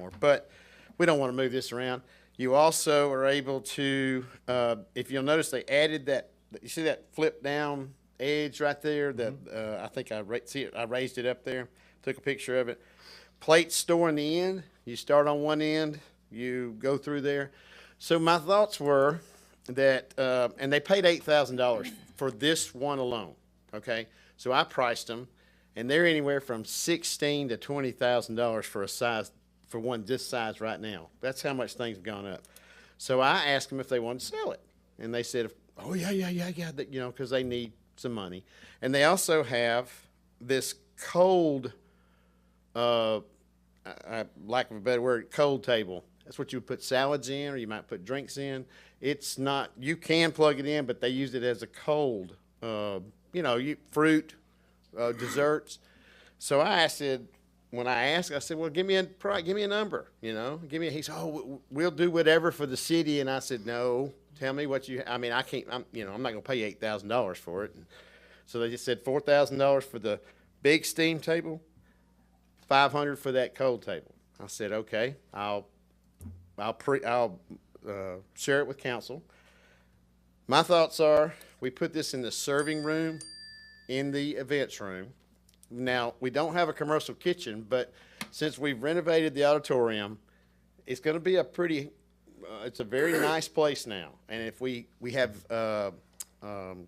anymore. But we don't want to move this around. You also are able to, if you'll notice, they added that. You see that flip down edge right there? That I think see it. I raised it up there. Took a picture of it. Plate store in the end. You start on one end. You go through there. So my thoughts were that, and they paid $8,000 for this one alone. Okay, so I priced them, and they're anywhere from $16,000 to $20,000 for a size for one this size right now. That's how much things have gone up. So I asked them if they wanted to sell it, and they said, "Oh yeah," that, because they need some money, and they also have this cold, lack of a better word, cold table. That's what you would put salads in, or you might put drinks in. It's not. You can plug it in, but they use it as a cold. Fruit, desserts. So I said, when I asked, I said, well, give me a number, he said, oh, we'll do whatever for the city. And I said, no, tell me what I can't, I'm not going to pay $8,000 for it. And so they just said $4,000 for the big steam table, $500 for that cold table. I said, okay, I'll share it with council. My thoughts are, we put this in the serving room, in the events room. Now, we don't have a commercial kitchen, but since we've renovated the auditorium, it's going to be it's a very nice place now. And if we have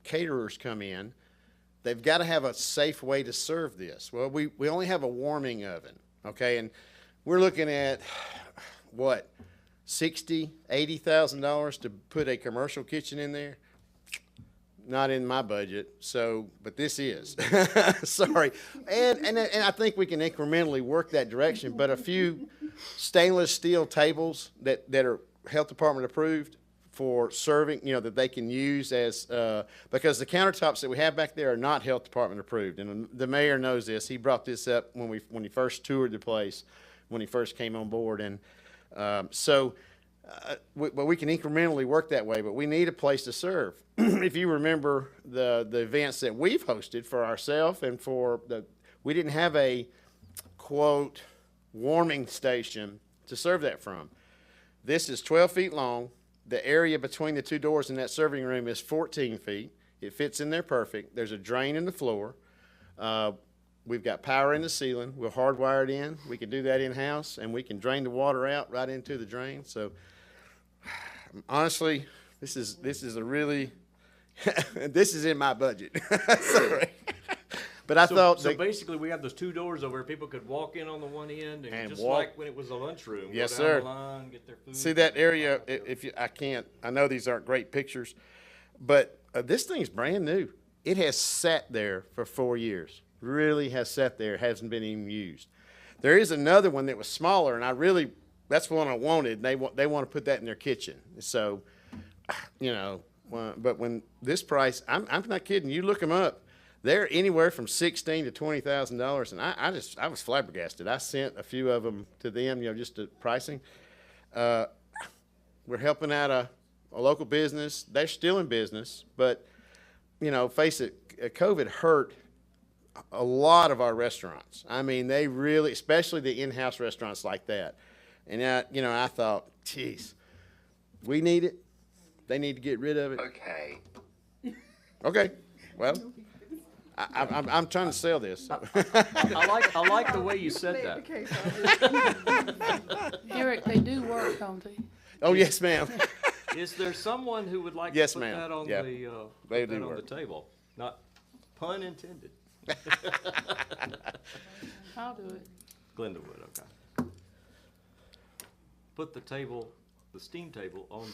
caterers come in, they've got to have a safe way to serve this. Well, we only have a warming oven, okay? And we're looking at, what, $80,000 to put a commercial kitchen in there? Not in my budget. So, but this is. Sorry. And I think we can incrementally work that direction. But a few stainless steel tables that are health department approved for serving, that they can use as because the countertops that we have back there are not health department approved, and the mayor knows this. He brought this up when he first toured the place, when he first came on board, and but we can incrementally work that way, but we need a place to serve. If you remember the events that we've hosted for ourselves and we didn't have a, quote, warming station to serve that from. This is 12 feet long. The area between the two doors in that serving room is 14 feet. It fits in there perfect. There's a drain in the floor. We've got power in the ceiling. We'll hardwire it in. We can do that in-house, and we can drain the water out right into the drain. So, honestly, this is a really this is in my budget. Sorry. But I thought so basically we have those two doors over. People could walk in on the one end and just walk, like when it was a lunchroom. Yes, go down sir. The line, get their food. See that area? I know these aren't great pictures, but this thing's brand new. It has sat there for 4 years. Really has sat there. Hasn't been even used. There is another one that was smaller, and that's the one I wanted. They want to put that in their kitchen. So, but when this price, I'm not kidding. You look them up. They're anywhere from $16,000 to $20,000, and I was flabbergasted. I sent a few of them to them, just the pricing. We're helping out a local business. They're still in business, but face it, COVID hurt a lot of our restaurants. I mean, they really, especially the in-house restaurants like that. And I thought, geez, we need it. They need to get rid of it. Okay. Well. I'm trying to sell this. So. I like the way you said that. Eric, they do work, don't they? Oh yes, ma'am. Is there someone who would like yes, to put ma'am. that on the table? Not pun intended. I'll do it. Glenda would. Okay. Put the steam table on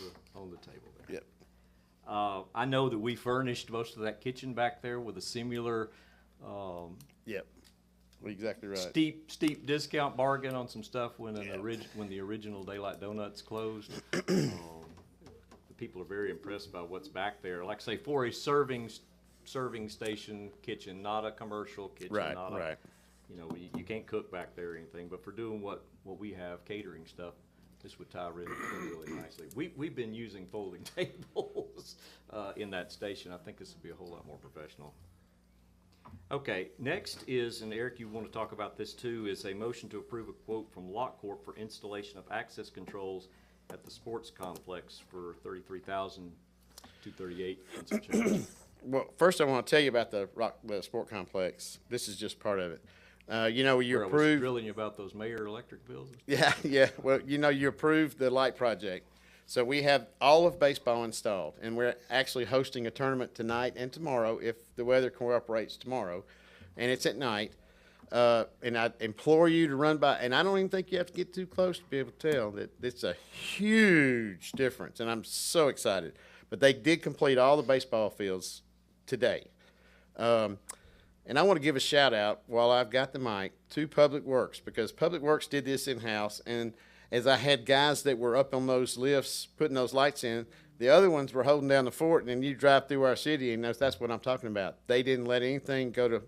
the table there. Yep. I know that we furnished most of that kitchen back there with a similar yep. Exactly right. Steep discount bargain on some stuff when the original Daylight Donuts closed. The people are very impressed by what's back there. Like I say, for a serving station kitchen, not a commercial kitchen. Right. You can't cook back there or anything, but for doing what we have, catering stuff, this would tie really nicely. We've been using folding tables in that station. I think this would be a whole lot more professional. Okay, next is, and Eric, you want to talk about this too, is a motion to approve a quote from Lock Corp for installation of access controls at the sports complex for $33,238 and some change. Well, first I want to tell you about the sport complex. This is just part of it. You know, you Where I was approved. drilling you about those Mayer electric bills. Yeah, yeah. Well, you know, you approved the light project. So we have all of baseball installed, and we're actually hosting a tournament tonight and tomorrow if the weather cooperates tomorrow, and it's at night. And I implore you to run by, and I don't even think you have to get too close to be able to tell that it's a huge difference, and I'm so excited. But they did complete all the baseball fields today. And I want to give a shout out while I've got the mic to Public Works, because Public Works did this in-house, and as I had guys that were up on those lifts putting those lights in, the other ones were holding down the fort, and you drive through our city, and that's what I'm talking about. They didn't let anything go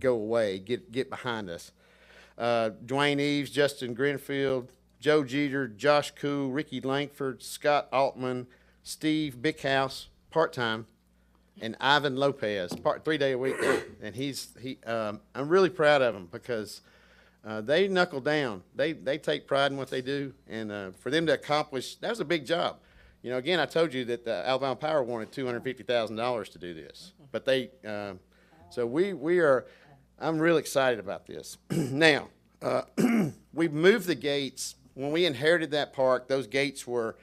away, get behind us. Dwayne Eves, Justin Grinfield, Joe Jeter, Josh Cool, Ricky Langford, Scott Altman, Steve Bickhouse, part-time, and Ivan Lopez, 3-day a week, and I'm really proud of them because they knuckle down. They take pride in what they do, and for them to accomplish, that was a big job. You know, again, I told you that the Alabama Power wanted $250,000 to do this, but I'm really excited about this. Now, we've moved the gates. When we inherited that park, those gates were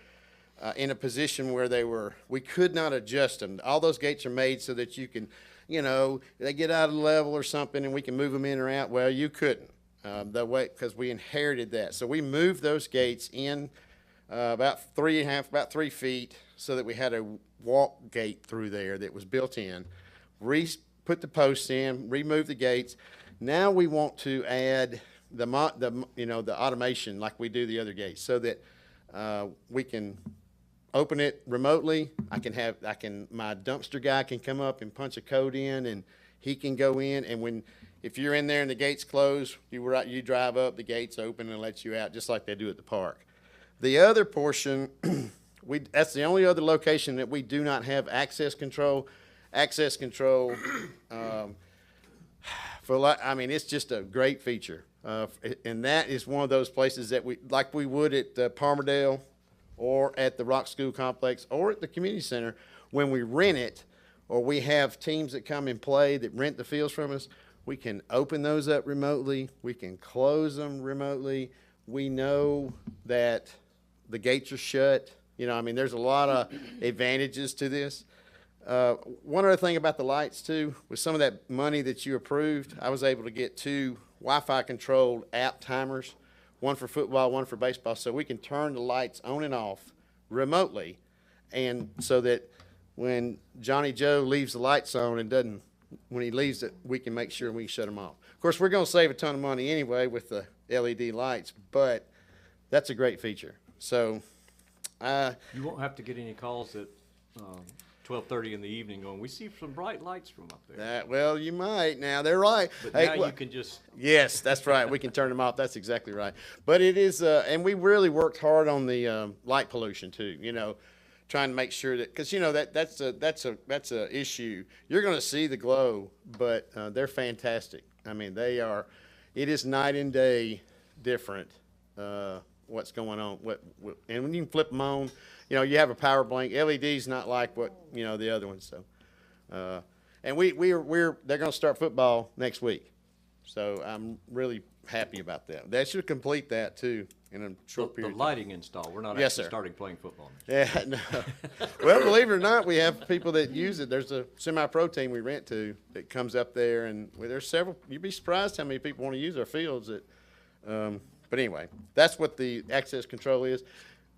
in a position where we could not adjust them. All those gates are made so that you can, they get out of level or something and we can move them in or out. Well, you couldn't because we inherited that. So we moved those gates in about 3 feet so that we had a walk gate through there that was built in. Put the posts in, remove the gates. Now we want to add the automation like we do the other gates so that we can open it remotely. My dumpster guy can come up and punch a code in, and he can go in. And if you're in there and the gate's closed, you drive up, the gate's open and lets you out, just like they do at the park. The other portion, that's the only other location that we do not have access control. Access control, it's just a great feature, and that is one of those places that we would at Palmerdale, or at the Rock School Complex, or at the community center, when we rent it, or we have teams that come and play that rent the fields from us, we can open those up remotely, we can close them remotely, we know that the gates are shut, there's a lot of advantages to this. One other thing about the lights too, with some of that money that you approved, I was able to get 2 Wi-Fi controlled app timers, one for football, one for baseball, so we can turn the lights on and off remotely, and so that when Johnny Joe leaves the lights on and when he leaves it, we can make sure we shut them off. Of course, we're going to save a ton of money anyway with the LED lights, but that's a great feature. So You won't have to get any calls at 12:30 in the evening going, we see some bright lights from up there. Well, you might. Now, they're right. But now you can just... Yes, that's right. We can turn them off. That's exactly right. But it is, and we really worked hard on the light pollution too, trying to make sure that, because, that's a issue. You're going to see the glow, but they're fantastic. It is night and day different what's going on. And when you can flip them on, you have a power blank. LED's not like what the other ones. So, and they're going to start football next week, so I'm really happy about that. They should complete that too in a short period. The lighting install. We're not Yes, actually sir. starting playing football. Yeah, no. Well, believe it or not, we have people that use it. There's a semi-pro team we rent to that comes up there, and there's several. You'd be surprised how many people want to use our fields. But anyway, that's what the access control is.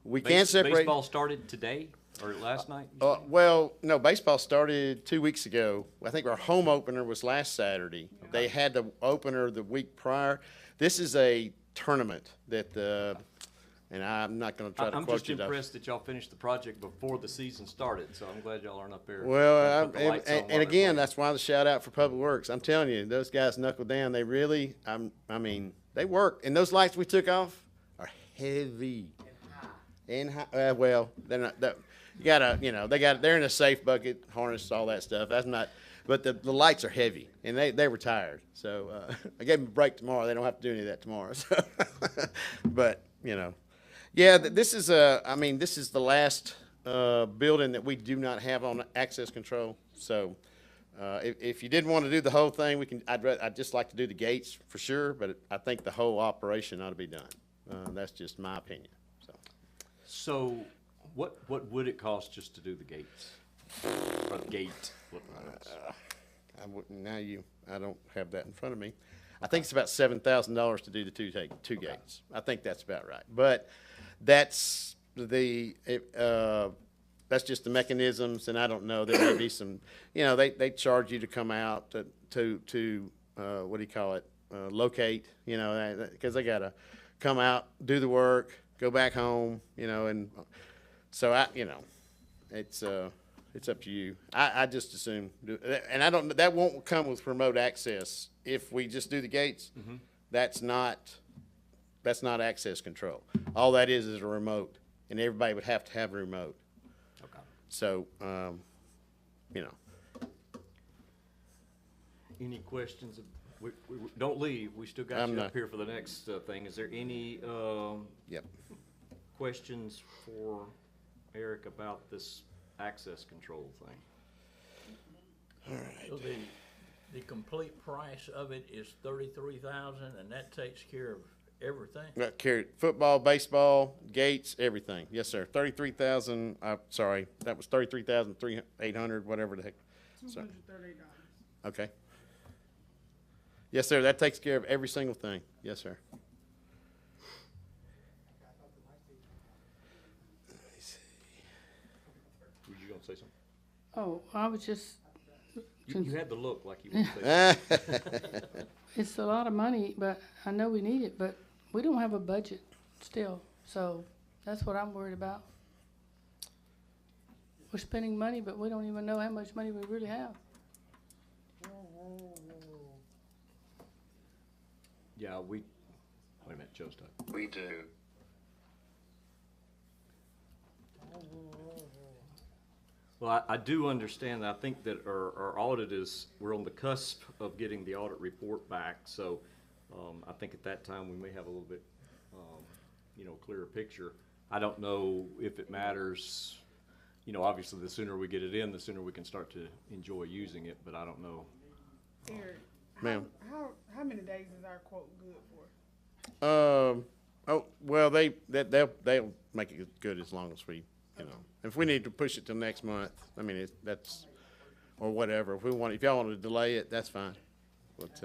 We can't separate. Baseball started today or last night? Well, no, baseball started 2 weeks ago. I think our home opener was last Saturday. Okay. They had the opener the week prior. This is a tournament that, and I'm not going to try to I'm quote just you. impressed that y'all finished the project before the season started, so I'm glad y'all aren't up there. Well, put the lights on while and they're again, playing. that's why the shout out for Public Works. I'm telling you, those guys knuckle down. They really, they work. And those lights we took off are heavy. And high. Well, they're not. You gotta, they're in a safe bucket, harness, all that stuff. That's not. But the lights are heavy, and they were tired. So I gave them a break tomorrow. They don't have to do any of that tomorrow. So, but you know, yeah, this is this is the last building that we do not have on access control. So if you didn't want to do the whole thing, we can. I'd just like to do the gates for sure, but I think the whole operation ought to be done. That's just my opinion. So, what would it cost just to do the gates? Or the gate? I don't have that in front of me. I think it's about $7,000 to do the two gates. I think that's about right. But that's that's just the mechanisms, and I don't know. There may be some, they charge you to come out to what do you call it? Locate, because they gotta come out, do the work, go back home, and so it's up to you. I just assume, and that won't come with remote access. If we just do the gates, that's not access control. All that is a remote, and everybody would have to have a remote. Okay. So, Any questions? We don't leave. We still got I'm you not. up here for the next thing. Is there any Yep. questions for Eric about this access control thing? So the complete price of it is 33,000, and that takes care of everything? That carried football, baseball, gates, everything. Yes, sir. 33,000. Sorry, that was 33,800, whatever the heck. Sorry. $238. Okay. Yes, sir. That takes care of every single thing. Yes, sir. Were you gonna say something? Oh, I was just, You had the look like you were gonna say something. it's a lot of money, but I know we need it, but we don't have a budget still, so that's what I'm worried about. We're spending money, but we don't even know how much money we really have. Yeah, wait a minute, Joe's talking. We do. Well, I do understand that. I think that our audit we're on the cusp of getting the audit report back. So I think at that time we may have a little bit, clearer picture. I don't know if it matters. Obviously the sooner we get it in, the sooner we can start to enjoy using it, but I don't know. Eric, Ma'am. how many days is our quote good for? Well, they'll make it good as long as we, if we need to push it till next month, I mean, that's, or whatever. If y'all want to delay it, that's fine. But,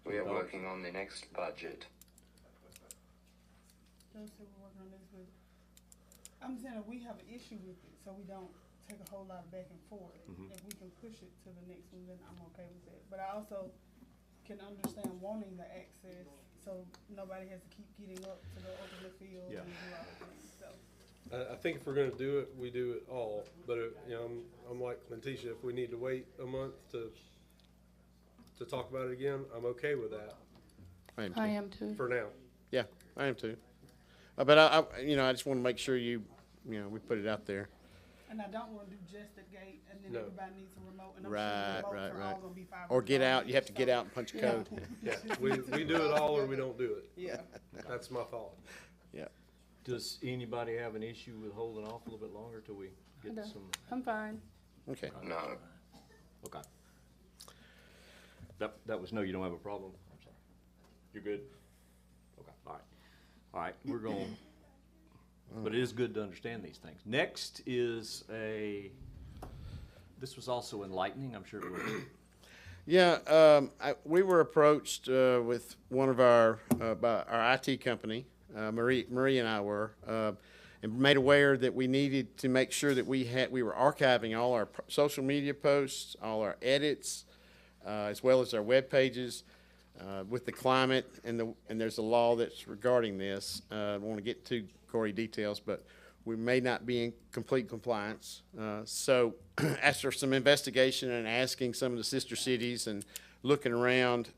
We are working on the next budget. Those who are working on this, but I'm saying if we have an issue with it, so we don't take a whole lot of back and forth. If we can push it to the next one, then I'm okay with that. But I also can understand wanting the access, so nobody has to keep getting up to go open the field Yeah. and do all the things, so. I think if we're gonna do it, we do it all, but, I'm like Letitia, if we need to wait a month to talk about it again, I'm okay with that, I am too. for now. Yeah, I am too. But I just want to make sure we put it out there. And I don't wanna do just the gate, and then No. everybody needs a remote, and I'm Right, sure the remotes right, are right. all gonna be $500. Or get out, you have to get out and punch a Yeah. code. Yeah, we do it all or we don't do it. Yeah. That's my thought. Yeah. Does anybody have an issue with holding off a little bit longer till we get No. some? I'm fine. Okay. No. Okay. That was no, you don't have a problem? I'm sorry. You're good? Okay, all right. All right, we're going, but it is good to understand these things. Next is this was also enlightening, I'm sure it was. Yeah, we were approached with one of by our IT company, Marie and I were, and made aware that we needed to make sure that we were archiving all our social media posts, all our edits, as well as our web pages, with the climate, and there's a law that's regarding this. I don't want to get too gory details, but we may not be in complete compliance. So after some investigation and asking some of the sister cities and looking around,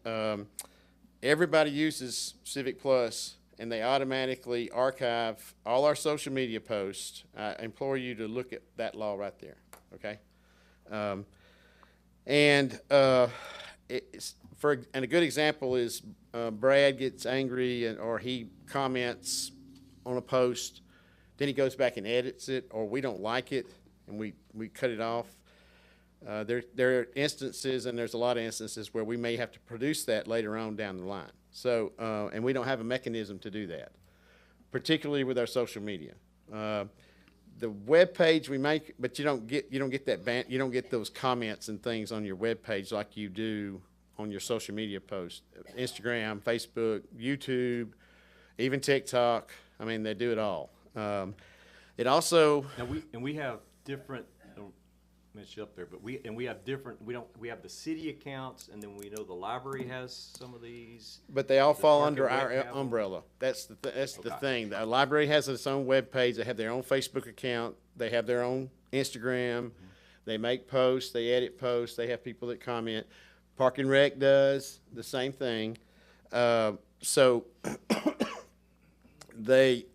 everybody uses Civic Plus, and they automatically archive all our social media posts. I implore you to look at that law right there, okay? And and a good example is Brad gets angry or he comments on a post, then he goes back and edits it, or we don't like it and we cut it off. There are instances, and there's a lot of instances where we may have to produce that later on down the line. So, and we don't have a mechanism to do that, particularly with our social media. The web page we make, but you don't get that you don't get those comments and things on your web page like you do on your social media posts, Instagram, Facebook, YouTube, even TikTok. I mean, they do it all. It also Now we have different. Don't mention you up there, but we have different. We have the city accounts, and then we know the library has some of these. But they all fall Park under and Rec our have them? umbrella. That's the Okay. thing. The library has its own web page. They have their own Facebook account. They have their own Instagram. They make posts. They edit posts. They have people that comment. Park and Rec does the same thing. So they,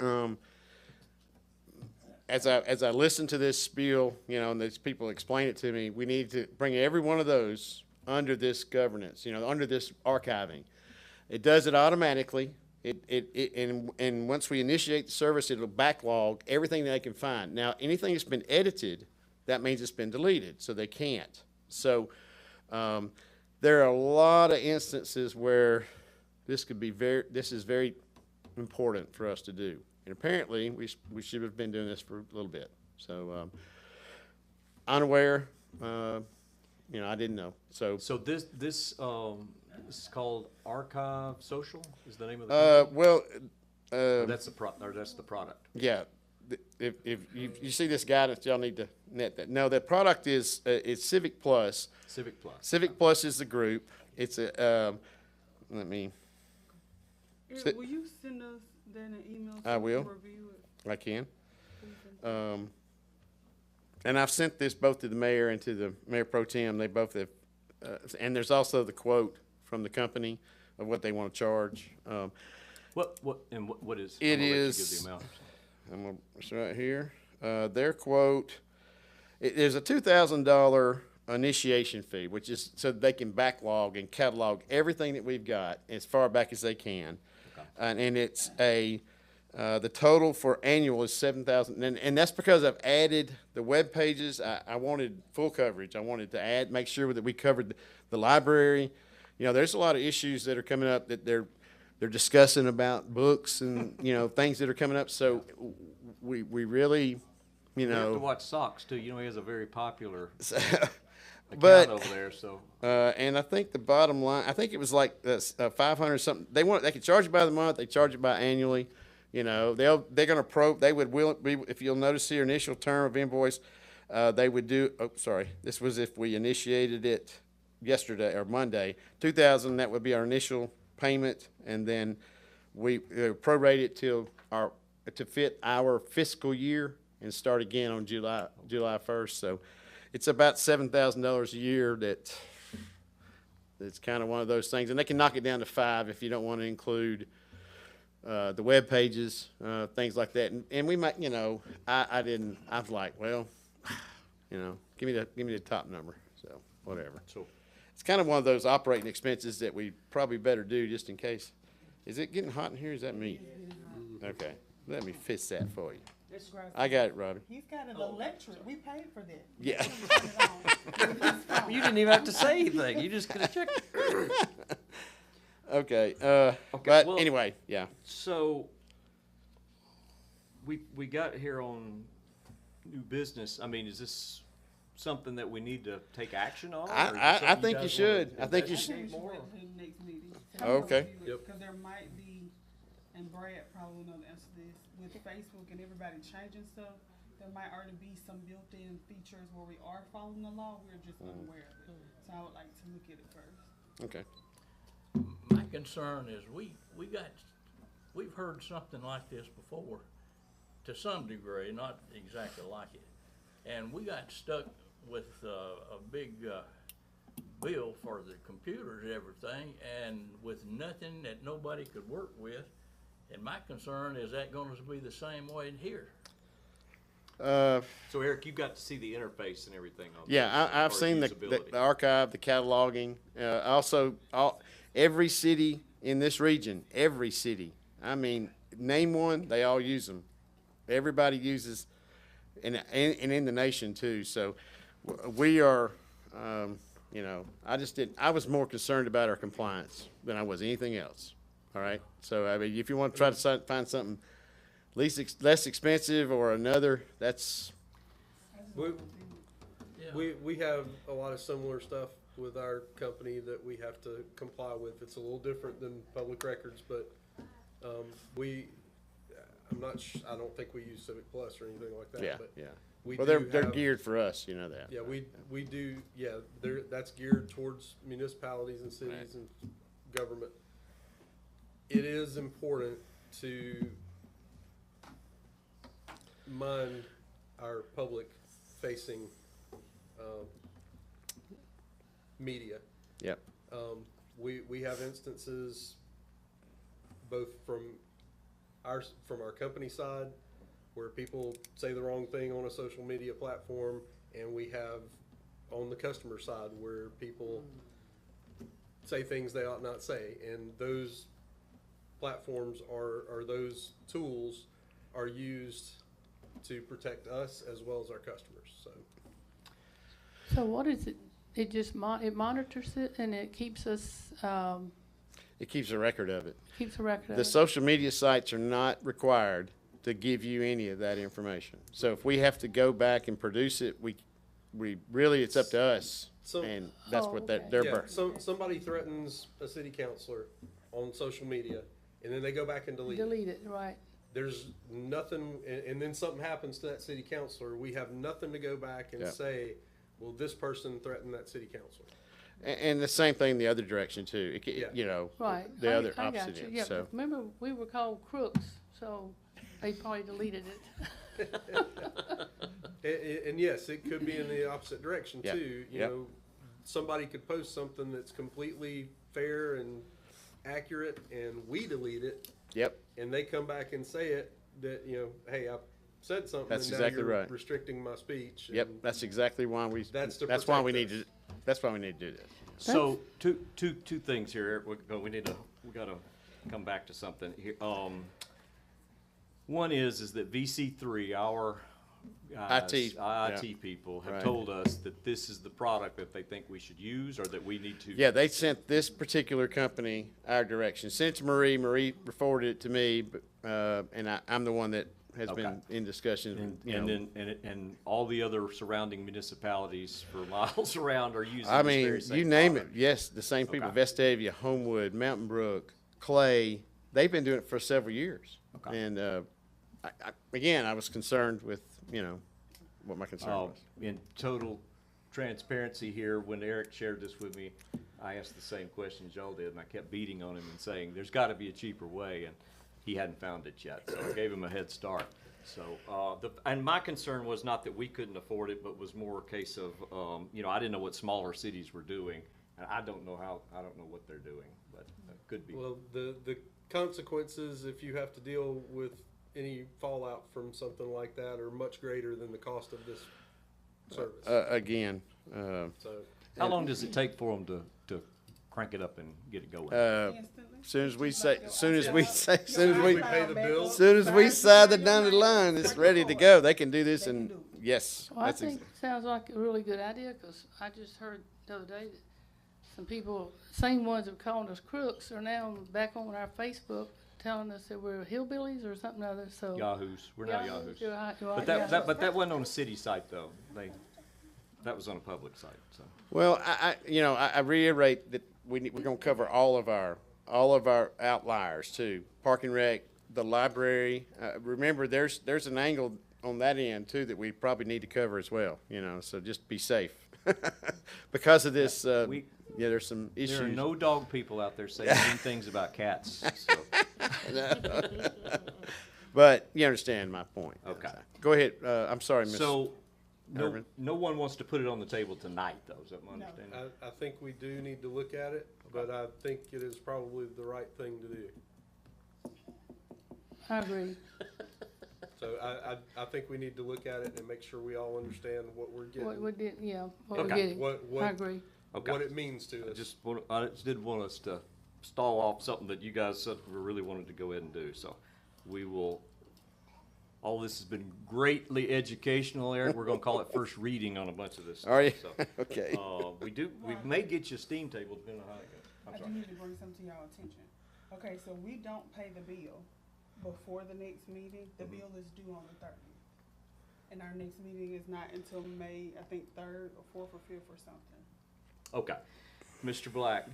as I listen to this spiel, and these people explain it to me, we need to bring every one of those under this governance, under this archiving. It does it automatically. And once we initiate the service, it'll backlog everything that they can find. Now, anything that's been edited, that means it's been deleted, so they can't. So there are a lot of instances where this is very important for us to do. And apparently, we should have been doing this for a little bit. So unaware, I didn't know. So this is called Archive Social. Is the name of the or that's the product. Yeah, if you see this guidance, y'all need to net that. No, the product is it's Civic Plus. Civic Plus. Civic Plus is the group. It's a let me. Eric, will you send us that in an email? I will. We can review it? I can. And I've sent this both to the mayor and to the mayor pro tem. They both have, and there's also the quote from the company of what they want to charge. What is? It I'm gonna let you is- give the amount. It's right here. Their quote, there's a $2,000 initiation fee, which is so they can backlog and catalog everything that we've got as far back as they can. Okay. And it's the total for annual is $7,000, and that's because I've added the web pages. I wanted full coverage. I wanted to make sure that we covered the library. There's a lot of issues that are coming up that they're discussing about books and things that are coming up. So we really, You have to watch socks too. He has a very popular but account over there. So and I think the bottom line, I think it was like 500 something. They could charge it by the month. They charge it by annually. They're going to they would if you'll notice here, initial term of invoice, they would do. Oh, sorry, this was if we initiated it yesterday or Monday. $2,000. That would be our initial payment, and then we prorate it to fit our fiscal year and start again on July 1st. So it's about $7,000 a year. That's kind of one of those things, and they can knock it down to $5,000 if you don't want to include the web pages, things like that. And we might, I didn't. I was like, well, give me the top number. So whatever. So It's kind of one of those operating expenses that we probably better do just in case. Is it getting hot in here? Is that me? Okay, let me fix that for you. That's right. I got it, Robbie. He's got an electric. We paid for that. Yeah. you didn't even have to say anything. You just could have checked. Okay. well- But anyway, yeah. So we got here on new business. I mean, is this something that we need to take action on? or is it I something think you guys should. wanna I think you I should. think we should More? wait until the next meeting. Okay. Yep. Because there might be, and Brad probably will know the answer to this, with Facebook and everybody changing stuff, there might already be some built-in features where we are following the law, we're just unaware of it. So I would like to look at it first. Okay. My concern is we've heard something like this before, to some degree, not exactly like it. And we got stuck with a big bill for the computers and everything, and with nothing that nobody could work with. And my concern is that going to be the same way here. So Eric, you got to see the interface and everything on Yeah, this, I've or seen the usability. archive, the cataloging. Also, every city in this region, every city. I mean, name one, they all use them. Everybody uses, and in the nation too. So we are, you know, I was more concerned about our compliance than I was anything else. All right. So I mean, if you want to try to find something less expensive or another, that's We have a lot of similar stuff with our company that we have to comply with. It's a little different than public records, but I don't think we use Civic Plus or anything like that. yeah, But yeah. we Well, do they're have- geared for us, you know that. Yeah, we do. Yeah, that's geared towards municipalities and cities Right. and government. It is important to mind our public-facing media. Yep. We have instances both from our company side where people say the wrong thing on a social media platform, and we have on the customer side where people say things they ought not say, and those platforms or those tools are used to protect us as well as our customers. So what is it? It just it monitors it and it keeps us, It keeps a record of it. keeps a record of The it. social media sites are not required to give you any of that information. So if we have to go back and produce it, we really, it's up to us. So- And that's Oh, what okay. they're. Yeah, somebody threatens a city councilor on social media, and then they go back and delete it. Delete it, right. There's nothing, and then something happens to that city councilor, we have nothing to go back and Yeah. say, well, this person threatened that city councilor. And the same thing the other direction too. Yeah. You know, Right. the I- other I got opposite you. end. Yeah, So remember, we were called crooks, so they probably deleted it. And yes, it could be in the opposite direction Yeah. too. You Yep. know, somebody could post something that's completely fair and accurate, and we delete it, yep, and they come back and say it, that, you know, hey, I said something, That's and now exactly you're right. restricting my speech. yep. and That's exactly why That's to why we protect need us. to. That's why we need to do this. So two things here, Eric. We gotta come back to something here. One is that VC3, our guys, IT, IT yeah. people have Right. told us that this is the product that they think we should use, or that we need to. Yeah, they sent this particular company our direction. Sent it to Marie. Marie forwarded it to me, but, and I'm the one that has been Okay. in discussions. And, you and know. then and all the other surrounding municipalities for miles around are using. I this mean, very same you name product. it. Yes, the same people. Okay. Vestavia, Homewood, Mountain Brook, Clay. They've been doing it for several years. Okay. And again, I was concerned with what my concern was. In total transparency here, when Eric shared this with me, I asked the same questions y'all did, and I kept beating on him and saying, there's gotta be a cheaper way, and he hadn't found it yet, so I gave him a head start. So, and my concern was not that we couldn't afford it, but was more a case of, I didn't know what smaller cities were doing, and I don't know what they're doing, but it could be. Well, the consequences, if you have to deal with any fallout from something like that, are much greater than the cost of this service. Again, So, How long does it take for them to crank it up and get it going? Instantly. soon as we Just say, like your soon as iPhone. we Your say, soon as we, we pay the bill. soon as we sign the dotted line, it's ready to go. They can do this, They can and do it. yes, Well, I that's think it sounds like a really good idea, because I just heard the other day that some people, same ones that calling us crooks, are now back on our Facebook telling us that we're hillbillies or something other, so. Yahoos, we're not Yahoos. You're right, you're But right, that wasn't on a city site though. That was on a public site, so. Well, I reiterate that we're gonna cover all of our outliers too. Park and Rec, the library. Remember, there's an angle on that end too that we probably need to cover as well. So just be safe because of this. There's some issues. There are no dog people out there saying mean things about cats, so. But you understand my point. Okay. Go ahead. I'm sorry, Miss. So, Irvin? no one wants to put it on the table tonight though, is that my No. understanding? I think we do need to look at it, but I think it is probably the right thing to do. I agree. So I think we need to look at it and make sure we all understand what we're What getting, we did, yeah, what we're Okay. getting. what, I what, agree. Okay. what it means to us. I just didn't want us to stall off something that you guys said we really wanted to go ahead and do, so we will, all this has been greatly educational, Eric. We're gonna call it first reading on a bunch of this stuff. Are you? So, Okay. we may get you a steam table depending on how it goes. I'm I do sorry. need to bring something to y'all attention. Okay, so we don't pay the bill before the next meeting. The bill is due on the 30th. And our next meeting is not until May, I think, 3rd or 4th or 5th or something. Okay. Mr. Black,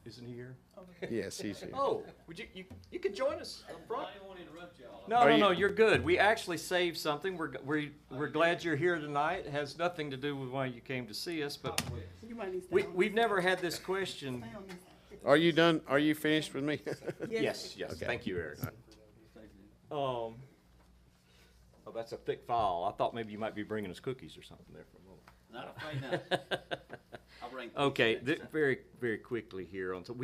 isn't he here? Over there. Yes, he's here. Oh, would you could join us up front? I didn't want to interrupt y'all. No, Are no, you- no, you're good. We actually saved something. We're glad you're here tonight. It has nothing to do with why you came to see us, but You might need to stay on we've this never side. had this question. Stay on this side. Are you done? Are you finished with me? Yes, yes, Okay. thank you, Eric. Oh, that's a thick file. I thought maybe you might be bringing us cookies or something there for a moment. Not afraid not. I'll bring. Okay, pizza next time. very, very quickly here on, so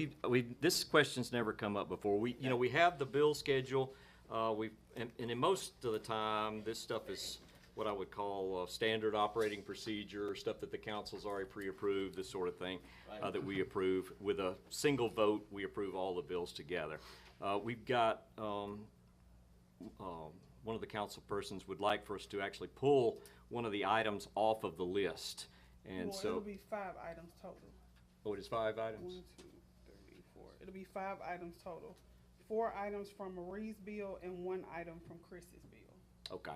this question's never come up before. We have the bill schedule, and in most of the time, this stuff is what I would call standard operating procedure, stuff that the council's already pre-approved, this sort of thing, that we approve. With a single vote, we approve all the bills together. We've got, one of the council persons would like for us to actually pull one of the items off of the list. And Well, so, it'll be 5 items total. it is 5 items? 1, 2, 3, 4. It'll be 5 items total. 4 items from Marie's bill and 1 item from Chris's bill. Okay.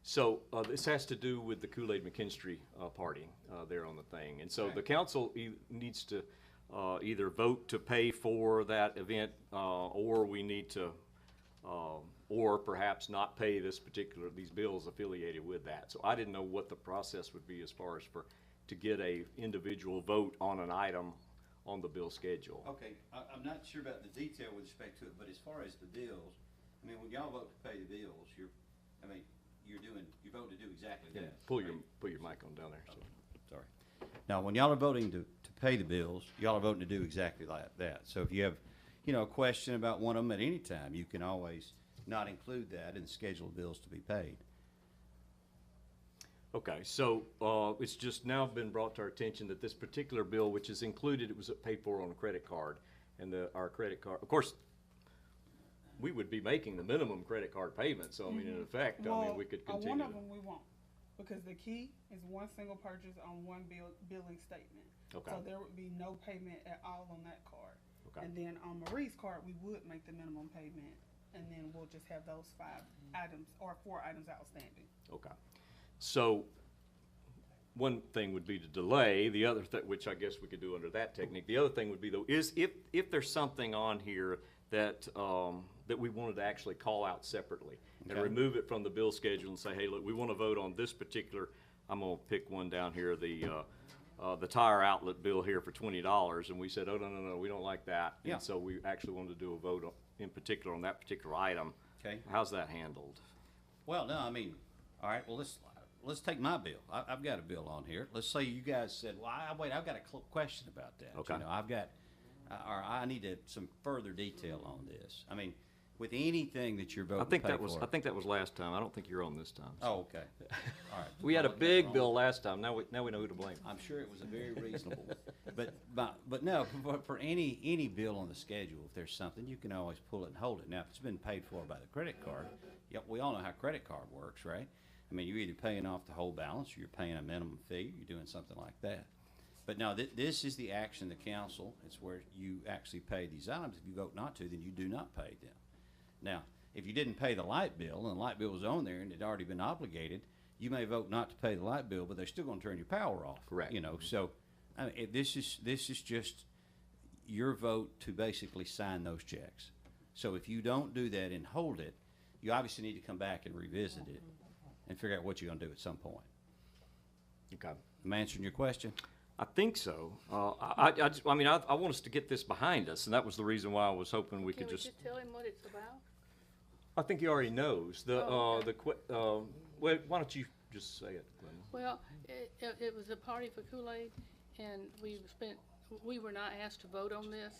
So, this has to do with the Kool-Aid McKinstry, party, there on the thing. And so the council needs to, either vote to pay for that event, or we need to, or perhaps not pay these bills affiliated with that. So I didn't know what the process would be as far as to get a individual vote on an item on the bill schedule. Okay, I'm not sure about the detail with respect to it, but as far as the bills, I mean, when y'all vote to pay the bills, you're voting to do exactly Yeah, that. pull right? your mic on down there, so. Sorry. Now, when y'all are voting to pay the bills, y'all are voting to do exactly like that. So if you have, a question about one of them at any time, you can always not include that and schedule bills to be paid. Okay, so, it's just now been brought to our attention that this particular bill, which is included, it was paid for on a credit card. And our credit card, of course, we would be making the minimum credit card payment, so I mean, in effect, we could On continue. one of them, we won't, because the key is one single purchase on one billing statement. Okay. So there would be no payment at all on that card. Okay. And then on Marie's card, we would make the minimum payment, and then we'll just have those 5 items, or 4 items outstanding. Okay. So, one thing would be to delay, the other which I guess we could do under that technique. The other thing would be though, is if there's something on here that, that we wanted to actually call out separately and Okay. remove it from the bill schedule and say, hey, look, we want to vote on this particular, I'm gonna pick one down here, the tire outlet bill here for $20, and we said, oh, no, we don't like that. Yeah. And so we actually wanted to do a vote in particular on that particular item. Okay. How's that handled? Well, no, I mean, all right, well, let's take my bill. I've got a bill on here. Let's say you guys said, well, wait, I've got a question about that. Okay. I've got, or I need some further detail on this. I mean, with anything that you're I voting to think pay that was, for. I think that was last time. I don't think you're on this time. Oh, okay. All right. We had a big bill last time. Now we know who to blame. I'm sure it was a very reasonable one. But no, for any bill on the schedule, if there's something, you can always pull it and hold it. Now, if it's been paid for by the credit card, we all know how credit card works, right? I mean, you're either paying off the whole balance, or you're paying a minimum fee, you're doing something like that. But no, this is the action of the council. It's where you actually pay these items. If you vote not to, then you do not pay them. Now, if you didn't pay the light bill, and the light bill was on there and it had already been obligated, you may vote not to pay the light bill, but they're still gonna turn your power off. Correct. So, I mean, this is just your vote to basically sign those checks. So if you don't do that and hold it, you obviously need to come back and revisit it and figure out what you're gonna do at some point. Okay. Am I answering your question? I think so. I want us to get this behind us, and that was the reason why I was hoping we Can could we just. just tell him what it's about? I think he already knows. Oh, okay. Well, why don't you just say it, Glenn? Well, it was a party for Kool-Aid, and we were not asked to vote on this.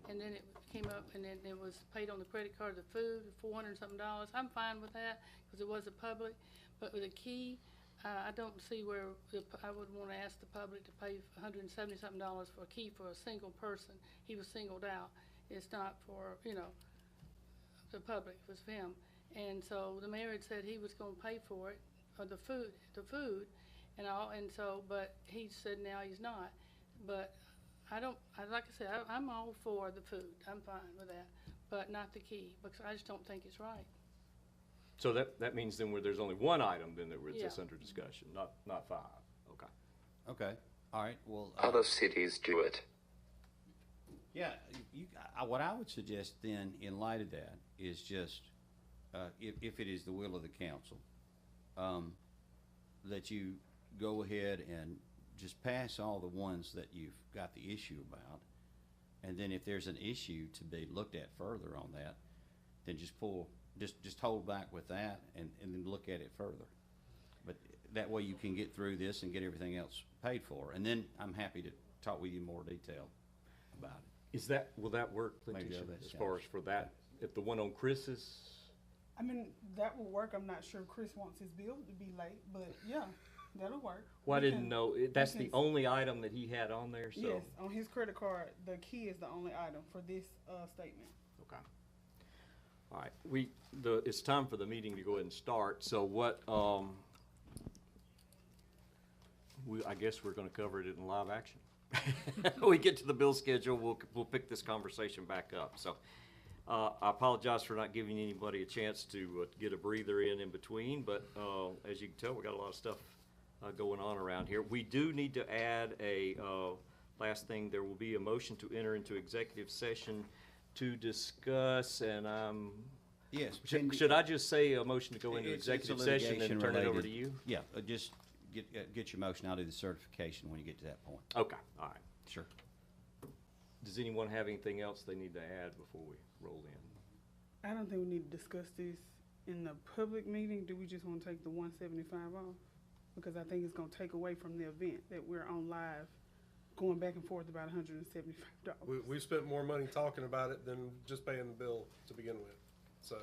and then it came up, and then it was paid on the credit card, the food, $400 and something. I'm fine with that, because it was a public, but with a key, I don't see where I would want to ask the public to pay $170 something for a key for a single person. He was singled out. It's not for, the public, it was for him. And so the mayor had said he was gonna pay for it, or the food, and all, and so, but he said now he's not. But like I said, I'm all for the food, I'm fine with that, but not the key, because I just don't think it's right. So that means then there's only one item then that that's Yeah. under discussion, not 5, okay. Okay, all right, well. Other cities do it. Yeah, what I would suggest then, in light of that, is just, if it is the will of the council, that you go ahead and just pass all the ones that you've got the issue about, and then if there's an issue to be looked at further on that, then just hold back with that and then look at it further. But that way you can get through this and get everything else paid for, and then I'm happy to talk with you in more detail about it. Will that work, Maybe Letitia, that's as far as for that, if the one on Chris's? I mean, that will work. I'm not sure Chris wants his bill to be late, but yeah, that'll work. Well, I We didn't can- know, we that's can the only item that he had on there, so. Yes, on his credit card, the key is the only item for this, statement. Okay. All right, it's time for the meeting to go ahead and start, so what, I guess we're gonna cover it in live action. When we get to the bill schedule, we'll pick this conversation back up, so. I apologize for not giving anybody a chance to get a breather in between, but, as you can tell, we got a lot of stuff, going on around here. We do need to add last thing, there will be a motion to enter into executive session to discuss, and Yes. should I just say a motion to go into It's a executive session and turn it over to litigation-related- you? Yeah, just get your motion, I'll do the certification when you get to that point. Okay, all right. Sure. Does anyone have anything else they need to add before we roll in? I don't think we need to discuss this in the public meeting. Do we just want to take the 175 off? Because I think it's gonna take away from the event that we're on live, going back and forth about $175. We spent more money talking about it than just paying the bill to begin with, so.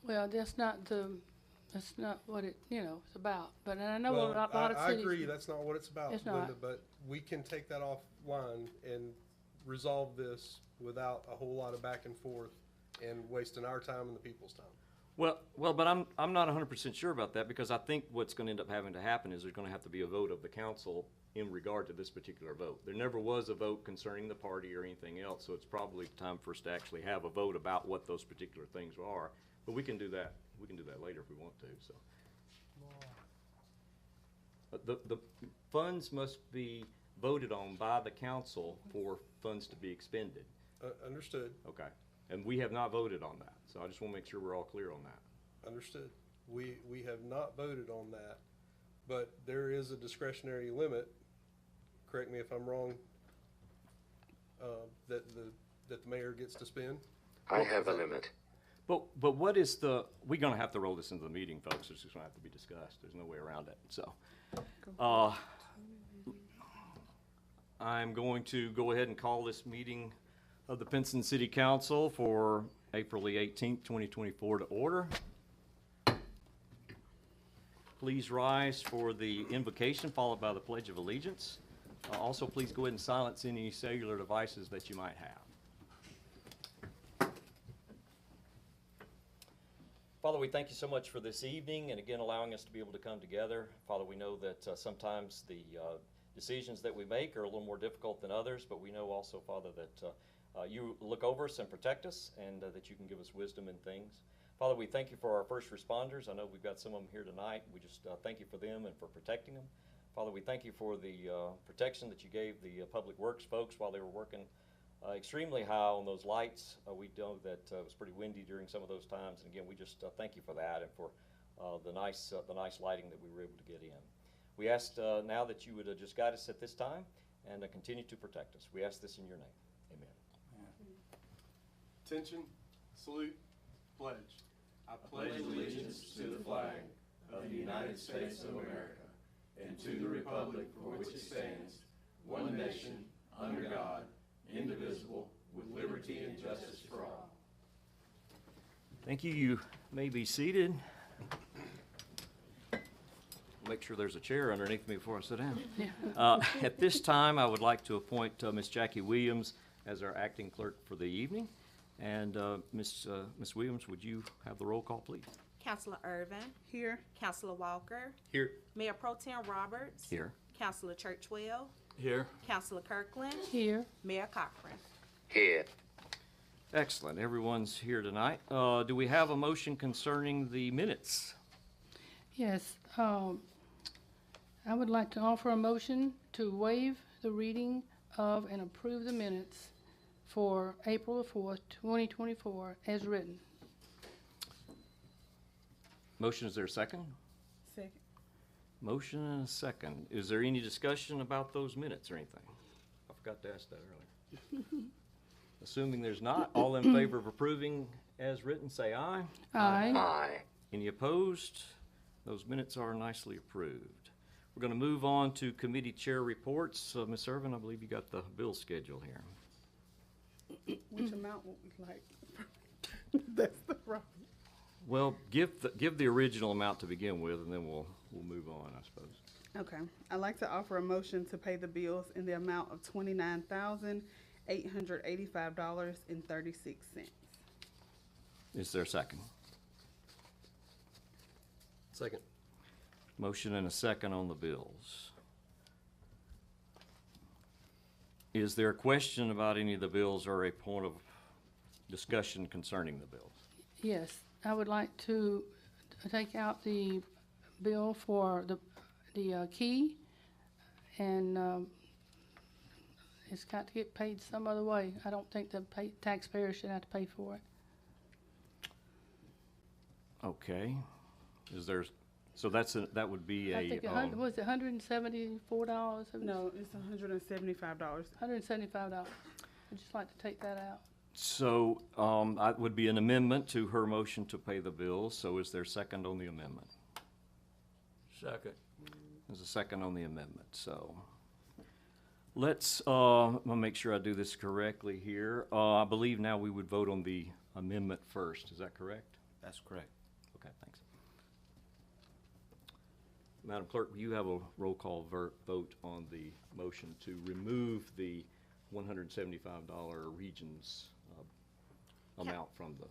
Well, that's not what it's about, but I know a Well, lot of I cities. agree, that's not what it's about, It's Linda, not. but we can take that offline and resolve this without a whole lot of back and forth and wasting our time and the people's time. Well, but I'm not 100% sure about that, because I think what's gonna end up having to happen is there's gonna have to be a vote of the council in regard to this particular vote. There never was a vote concerning the party or anything else, so it's probably time for us to actually have a vote about what those particular things are. But we can do that later if we want to, so. But the funds must be voted on by the council for funds to be expended. Understood, Okay, and we have not voted on that, so I just wanna make sure we're all clear on that. understood. We have not voted on that, but there is a discretionary limit, correct me if I'm wrong, that the mayor gets to spend. I have a limit. But what is we're gonna have to roll this into the meeting, folks, it's just gonna have to be discussed, there's no way around it, so. I'm going to go ahead and call this meeting of the Pinson City Council for April the 18th, 2024 to order. Please rise for the invocation, followed by the Pledge of Allegiance. Also, please go ahead and silence any cellular devices that you might have. Father, we thank you so much for this evening and again allowing us to be able to come together. Father, we know that sometimes the decisions that we make are a little more difficult than others, but we know also, Father, that you look over us and protect us, and that you can give us wisdom in things. Father, we thank you for our first responders. I know we've got some of them here tonight. We just thank you for them and for protecting them. Father, we thank you for the protection that you gave the public works folks while they were working extremely high on those lights. We know that it was pretty windy during some of those times, and again, we just thank you for that and for the nice lighting that we were able to get in. We ask now that you would just guide us at this time and continue to protect us. We ask this in your name. Amen. Attention, salute, pledge. I pledge allegiance to the flag of the United States of America and to the republic for which it stands, one nation, under God, indivisible, with liberty and justice for all. Thank you. You may be seated. Make sure there's a chair underneath me before I sit down. At this time, I would like to appoint Ms. Jackie Williams as our acting clerk for the evening. And Ms. Williams, would you have the roll call, please? Councilor Irvin, Here. Councilor Walker, Here. Mayor Pro Tem Roberts, Here. Councilor Churchwell, Here. Councilor Kirkland, Here. Mayor Cochran. Here. Excellent. Everyone's here tonight. Do we have a motion concerning the minutes? Yes, I would like to offer a motion to waive the reading of and approve the minutes for April the 4th, 2024, as written. Motion, is there a second? Second. Motion and a second. Is there any discussion about those minutes or anything? I forgot to ask that earlier. Assuming there's not, all in favor of approving as written, say aye. Aye. Aye. Any opposed? Those minutes are nicely approved. We're going to move on to committee chair reports. Ms. Irvin, I believe you got the bill schedule here. Which amount would we like? That's the problem. Well, give the original amount to begin with, and then we'll move on, I suppose. Okay, I'd like to offer a motion to pay the bills in the amount of $29,885.36. Is there a second? Second. Motion and a second on the bills. Is there a question about any of the bills or a point of discussion concerning the bills? Yes, I would like to take out the bill for the key, and it's got to get paid some other way. I don't think the taxpayer should have to pay for it. Okay. Is there, so that would be I think was it $174? No, it's $175. $175. I'd just like to take that out. So, that would be an amendment to her motion to pay the bills. So is there a second on the amendment? Second. There's a second on the amendment, so. Let's, I'm gonna make sure I do this correctly here. I believe now we would vote on the amendment first. Is that correct? That's correct. Okay, thanks. Madam Clerk, will you have a roll call vote on the motion to remove the $175 Regions amount from the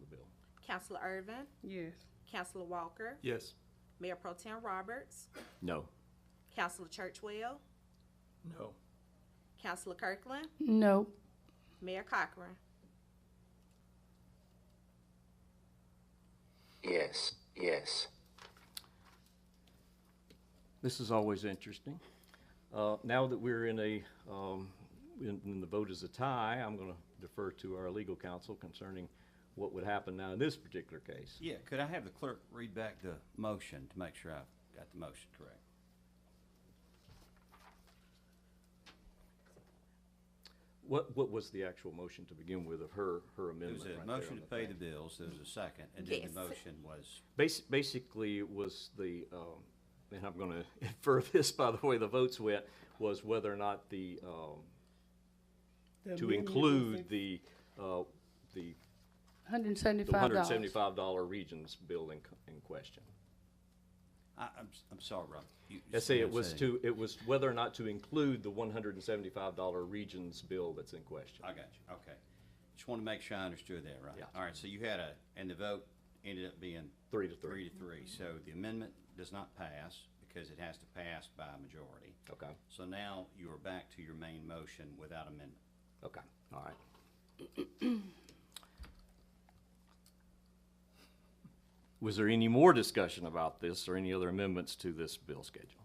bill? Councilor Irvin, Yes. Councilor Walker, Yes. Mayor Pro Tem Roberts, No. Councilor Churchwell, No. Councilor Kirkland, No. Mayor Cochran. Yes. Yes. This is always interesting. Now that we're in a, in the vote is a tie, I'm going to defer to our legal counsel concerning what would happen now in this particular case. Yeah, could I have the clerk read back the motion to make sure I've got the motion correct? What was the actual motion to begin with of her There amendment? was a right there motion on to the pay thing? the bills, there was a second, and then Yes. the motion was, Basically, it was the, and I'm going to infer this by the way the votes went, was whether or not the, to include the $175. $175 Regions bill in question. I'm sorry, Rob. I say it was whether or not to include the $175 Regions bill that's in question. I got you, okay. Just want to make sure I understood that right. Yeah. All right, so you had and the vote ended up being 3 to 3. 3 to 3. So the amendment does not pass because it has to pass by a majority. Okay, So now you are back to your main motion without amendment. okay, all right. Was there any more discussion about this or any other amendments to this bill schedule?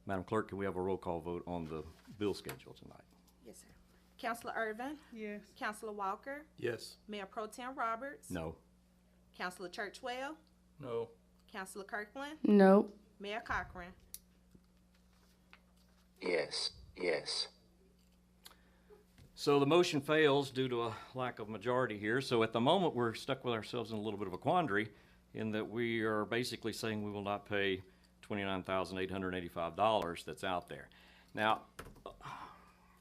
Madam Clerk, can we have a roll call vote on the bill schedule tonight? Yes, sir. Councilor Irvin, Yes. Councilor Walker, Yes. Mayor Pro Tem Roberts, No. Councilor Churchwell, No. Councilor Kirkland, No. Mayor Cochran. Yes. Yes. So the motion fails due to a lack of majority here. So at the moment, we're stuck with ourselves in a little bit of a quandary in that we are basically saying we will not pay $29,885 that's out there. Now,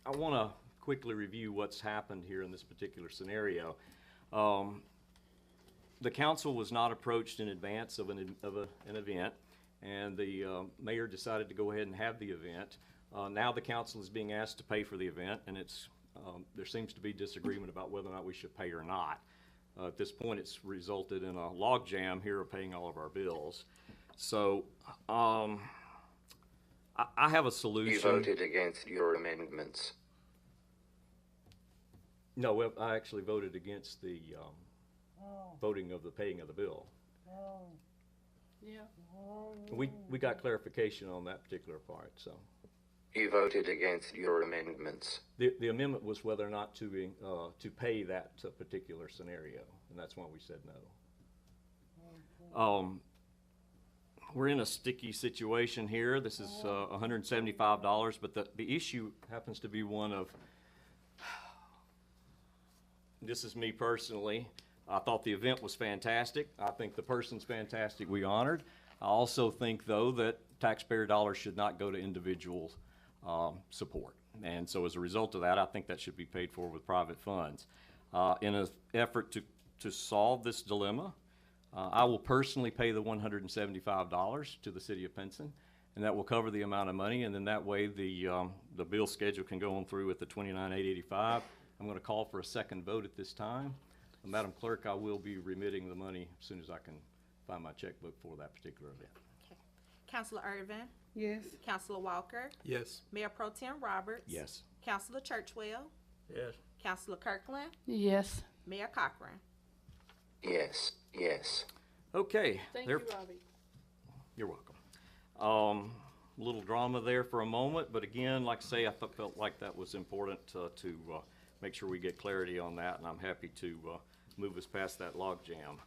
I want to quickly review what's happened here in this particular scenario. The council was not approached in advance of an event, and the mayor decided to go ahead and have the event. Now the council is being asked to pay for the event, and there seems to be disagreement about whether or not we should pay or not. At this point, it's resulted in a logjam here of paying all of our bills. So I have a solution. You voted against your amendments. No, I actually voted against the voting of the paying of the bill. Yeah. We got clarification on that particular part, so. You voted against your amendments. The amendment was whether or not to pay that particular scenario, and that's why we said no. We're in a sticky situation here. This is $175, but the issue happens to be one of, this is me personally, I thought the event was fantastic. I think the person's fantastic we honored. I also think, though, that taxpayer dollars should not go to individual support. And so as a result of that, I think that should be paid for with private funds. In an effort to solve this dilemma, I will personally pay the $175 to the city of Pinson, and that will cover the amount of money, and then that way the bill schedule can go on through with the $29,885. I'm going to call for a second vote at this time. Madam Clerk, I will be remitting the money as soon as I can find my checkbook for that particular event. Okay. Councilor Irvin, Yes. Councilor Walker, Yes. Mayor Pro Tem Roberts. Yes. Councilor Churchwell, Yes. Councilor Kirkland, Yes. Mayor Cochran. Yes, yes. Okay. Thank there- you, Robbie. You're welcome. Little drama there for a moment, but again, like I say, I felt like that was important to make sure we get clarity on that, and I'm happy to move us past that logjam.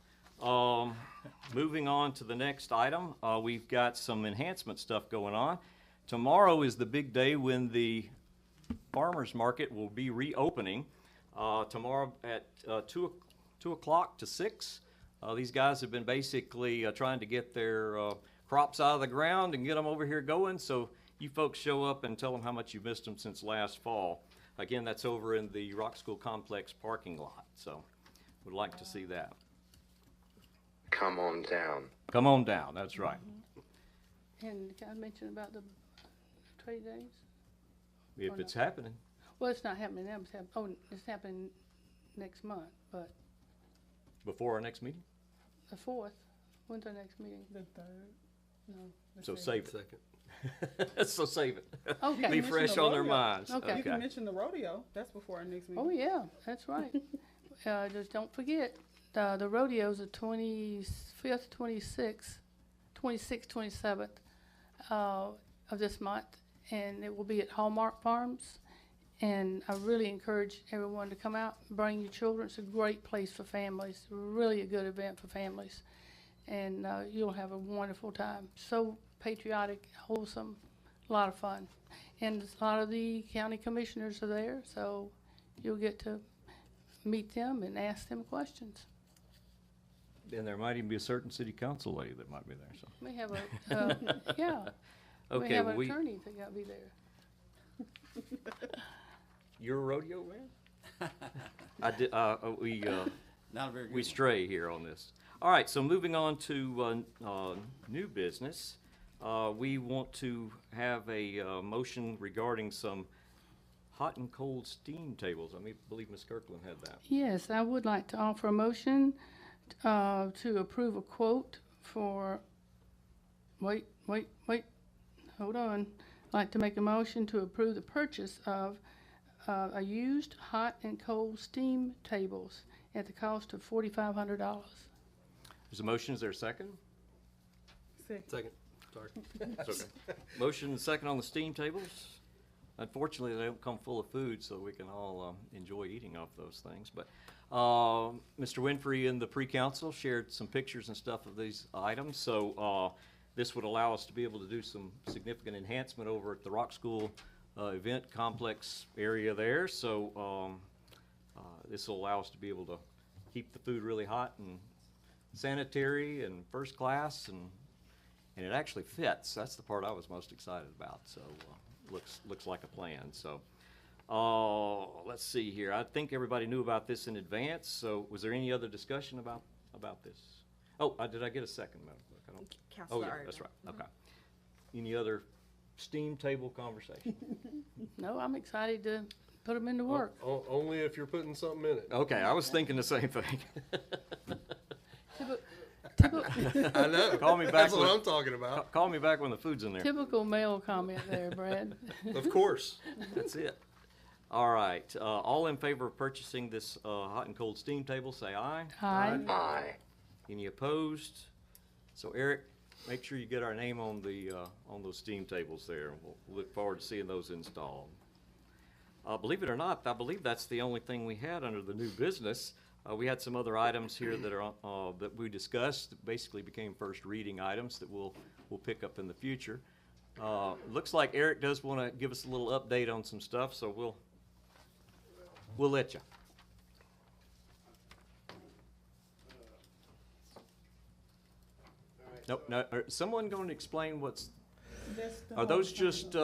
Moving on to the next item, we've got some enhancement stuff going on. Tomorrow is the big day when the farmers market will be reopening. Tomorrow at 2 o'clock to 6. These guys have been basically trying to get their crops out of the ground and get them over here going. So you folks show up and tell them how much you missed them since last fall. Again, that's over in the Rock School Complex parking lot. So would like to see that. Come on down. Come on down, that's right. And can I mention about the trade days? If it's happening. Well, it's not happening now, it's happening next month, but Before our next meeting? the 4th, when's our next meeting? The third. No. the So second. save it. Second. So save it. Okay. Be Mention fresh the on their rodeo. minds. Okay. You can mention the rodeo. That's before our next meeting. Oh, yeah, that's right. Just don't forget, the rodeo's the 25th, 26th, 27th of this month, and it will be at Hallmark Farms. And I really encourage everyone to come out and bring your children. It's a great place for families, really a good event for families. And you'll have a wonderful time. So patriotic, wholesome, a lot of fun. And a lot of the county commissioners are there, so you'll get to meet them and ask them questions. And there might even be a certain city council lady that might be there, so. We have a, yeah, we Okay, have an we, attorney that got to be there. you're a rodeo man? I did, Not a very good we one. stray here on this. All right, so moving on to new business. We want to have a motion regarding some hot and cold steam tables. I believe Ms. Kirkland had that. Yes, I would like to offer a motion to approve a quote for, wait, hold on. I'd like to make a motion to approve the purchase of a used hot and cold steam tables at the cost of $4,500. There's a motion, is there a second? Second. Sorry. It's okay. Motion and second on the steam tables. Unfortunately, they don't come full of food, so we can all enjoy eating off those things. But Mr. Winfrey in the pre-council shared some pictures and stuff of these items. So this would allow us to be able to do some significant enhancement over at the Rock School event complex area there. So this will allow us to be able to keep the food really hot and sanitary and first class, and it actually fits. That's the part I was most excited about. So looks like a plan, so. Let's see here. I think everybody knew about this in advance, so was there any other discussion about this? Oh, did I get a second, Madam Clerk? I don't. Councilor Oh, yeah, Arden. that's right, okay. Any other steam table conversation? No, I'm excited to put them into work. Only if you're putting something in it. Okay, I was thinking the same thing. I know. Call me back That's what when- I'm talking about. Call me back when the food's in there. Typical male comment there, Brad. Of course. That's it. All right, all in favor of purchasing this hot and cold steam table, say aye. Aye. Aye. Any opposed? So Eric, make sure you get our name on the, on those steam tables there. We'll look forward to seeing those installed. Believe it or not, I believe that's the only thing we had under the new business. We had some other items here that are, that we discussed, that basically became first reading items that we'll pick up in the future. Looks like Eric does want to give us a little update on some stuff, so we'll let you. Nope, no, someone going to explain what's, That's the are whole those thing. just,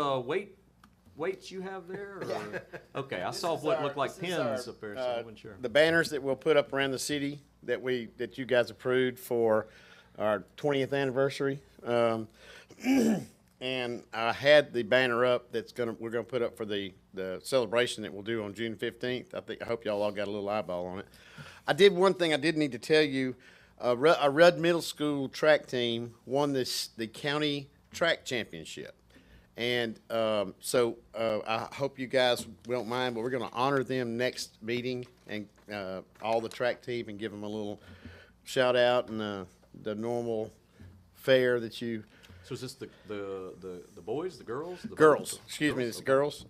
weights you have there, or? Okay, I saw what looked like pins up there, so I wasn't sure. The banners that we'll put up around the city that you guys approved for our 20th anniversary. And I had the banner up we're gonna put up for the celebration that we'll do on June 15th. I hope y'all all got a little eyeball on it. I did one thing I did need to tell you. Our Rudd Middle School track team won the county track championship. And so I hope you guys don't mind, but we're going to honor them next meeting and all the track team and give them a little shout out and the normal fare that you. So is this the boys, the girls? The Girls, boys? excuse me, it's the Okay. girls.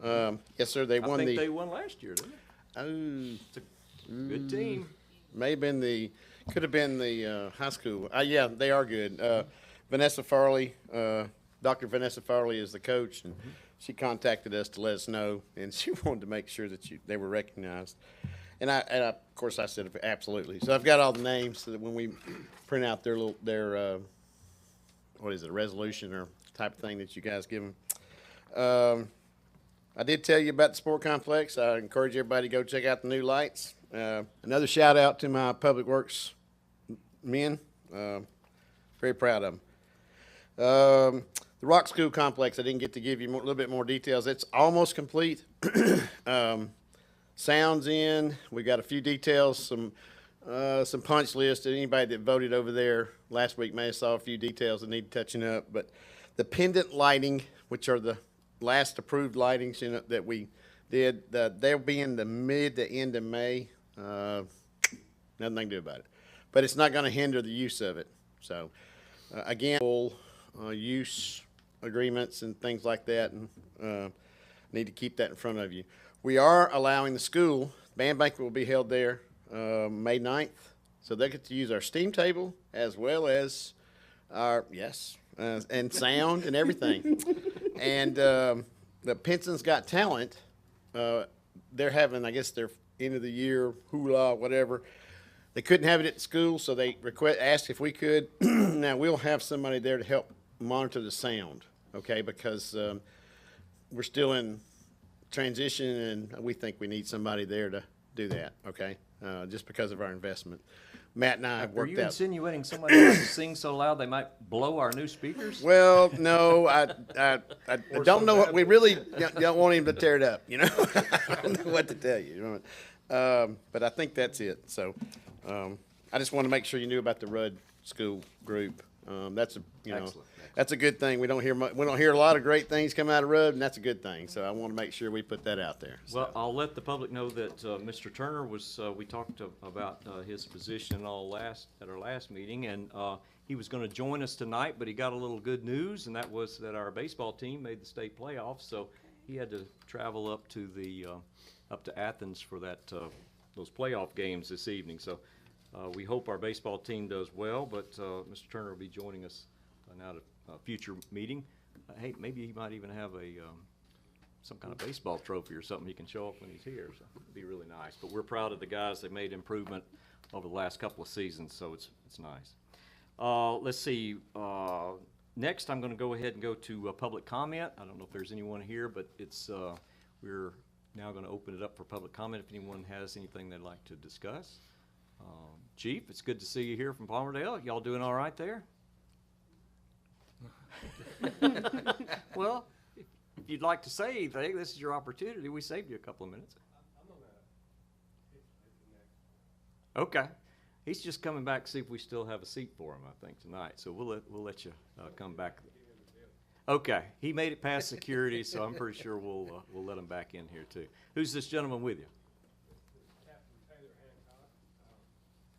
Yes, sir. They I won think they won last year, didn't they? Oh, It's a good team. may have been could have been the high school. Yeah, they are good. Vanessa Farley, Dr. Vanessa Farley is the coach, and she contacted us to let us know, and she wanted to make sure that they were recognized. And of course, I said absolutely. So I've got all the names so that when we print out their what is it, a resolution or type of thing that you guys give them. I did tell you about the sport complex. I encourage everybody to go check out the new lights. Another shout out to my public works men. Very proud of them. The Rock School complex, I didn't get to give you a little bit more details. It's almost complete. Sound's in. We got a few details, some punch lists. Anybody that voted over there last week may have saw a few details that need touching up. But the pendant lighting, which are the last approved lightings that we did, they'll be in the mid to end of May. Nothing I can do about it. But it's not going to hinder the use of it. So, again, full use agreements and things like that, and need to keep that in front of you. We are allowing the school, band banquet will be held there May 9th, so they get to use our steam table as well as our, and sound and everything. And the Pinson's Got Talent, they're having, I guess, their end of the year hula, whatever. They couldn't have it at school, so they asked if we could. Now, we'll have somebody there to help monitor the sound, okay, because we're still in transition, and we think we need somebody there to do that, okay, just because of our investment. Matt and I have Are worked you out. insinuating somebody else to sing so loud they might blow our new speakers? Well, no, I don't know. We really don't want him to tear it up, you know? I don't know what to tell you. But I think that's it. So I just want to make sure you knew about the Rudd School group. That's Excellent. that's a good thing. We don't hear a lot of great things come out of Rudd, and that's a good thing. So I want to make sure we put that out there. Well, I'll let the public know that Mr. Turner was, we talked about his position at our last meeting, and he was going to join us tonight, but he got a little good news, and that was that our baseball team made the state playoffs, so he had to travel up to Athens for those playoff games this evening. So we hope our baseball team does well, but Mr. Turner will be joining us now at a future meeting. Hey, maybe he might even have some kind of baseball trophy or something he can show off when he's here. So it'd be really nice. But we're proud of the guys. They made improvement over the last couple of seasons, so it's nice. Let's see. Next, I'm gonna go ahead and go to public comment. I don't know if there's anyone here, but it's, we're now gonna open it up for public comment if anyone has anything they'd like to discuss. Chief, it's good to see you here from Palmerdale. Y'all doing all right there? Well, if you'd like to say anything, this is your opportunity. We saved you a couple of minutes. Okay. He's just coming back to see if we still have a seat for him, I think, tonight. So we'll let you come back. Okay. He made it past security, so I'm pretty sure we'll let him back in here too. Who's this gentleman with you? Captain Taylor Hancock.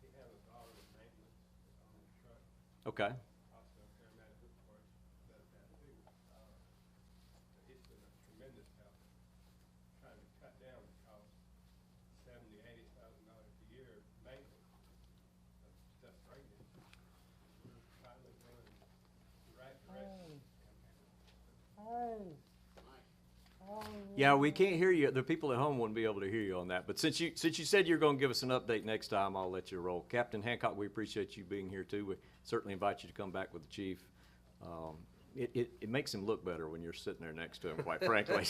He has a daughter in maintenance on the truck. Okay. Also a paramedic, of course, does that too. He's been a tremendous help trying to cut down the cost, $70,000, $80,000 a year maintenance. That's great. We're finally going the right direction. Yeah, we can't hear you. The people at home wouldn't be able to hear you on that. But since you said you're going to give us an update next time, I'll let you roll. Captain Hancock, we appreciate you being here too. We certainly invite you to come back with the chief. It makes him look better when you're sitting there next to him, quite frankly.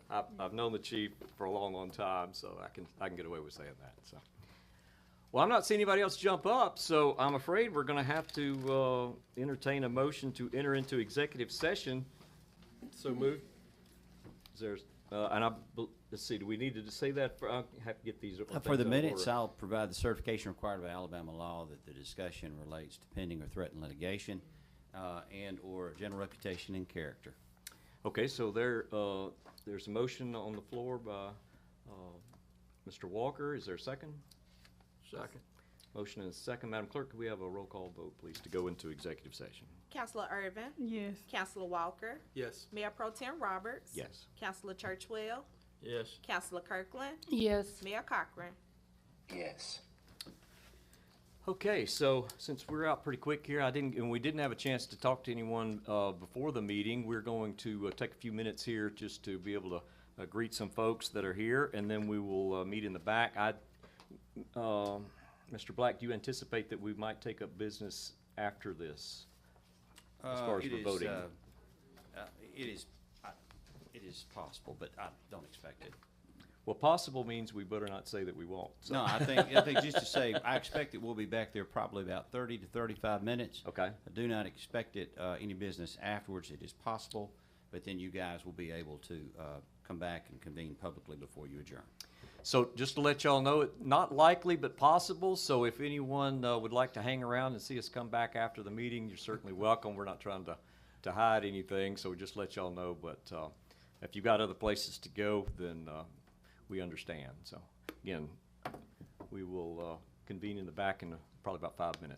I've known the chief for a long, long time, so I can get away with saying that. So, well, I'm not seeing anybody else jump up, so I'm afraid we're going to have to entertain a motion to enter into executive session. So moved. Is there, let's see, do we need to say that? I have to get these. For things the out of minutes, order. I'll provide the certification required by Alabama law that the discussion relates to pending or threatened litigation and/or general reputation and character. Okay, so there's a motion on the floor by Mr. Walker. Is there a second? Second. Motion and a second. Madam Clerk, could we have a roll call vote, please, to go into executive session? Councilor Irvin, Yes. Councilor Walker, Yes. Mayor Pro Tem Roberts. Yes. Councilor Churchwell, Yes. Councilor Kirkland, Yes. Mayor Cochran. Yes. Okay, so since we're out pretty quick here, we didn't have a chance to talk to anyone before the meeting. We're going to take a few minutes here just to be able to greet some folks that are here, and then we will meet in the back. Mr. Black, do you anticipate that we might take up business after this? As far as It the is, voting. It is possible, but I don't expect it. Well, possible means we better not say that we won't. So. No, I think just to say, I expect that we'll be back there probably about 30 to 35 minutes. Okay. I do not expect any business afterwards. It is possible, but then you guys will be able to come back and convene publicly before you adjourn. So just to let y'all know, not likely, but possible. So if anyone would like to hang around and see us come back after the meeting, you're certainly welcome. We're not trying to hide anything, so just let y'all know. But if you've got other places to go, then we understand. So again, we will convene in the back in probably about 5 minutes.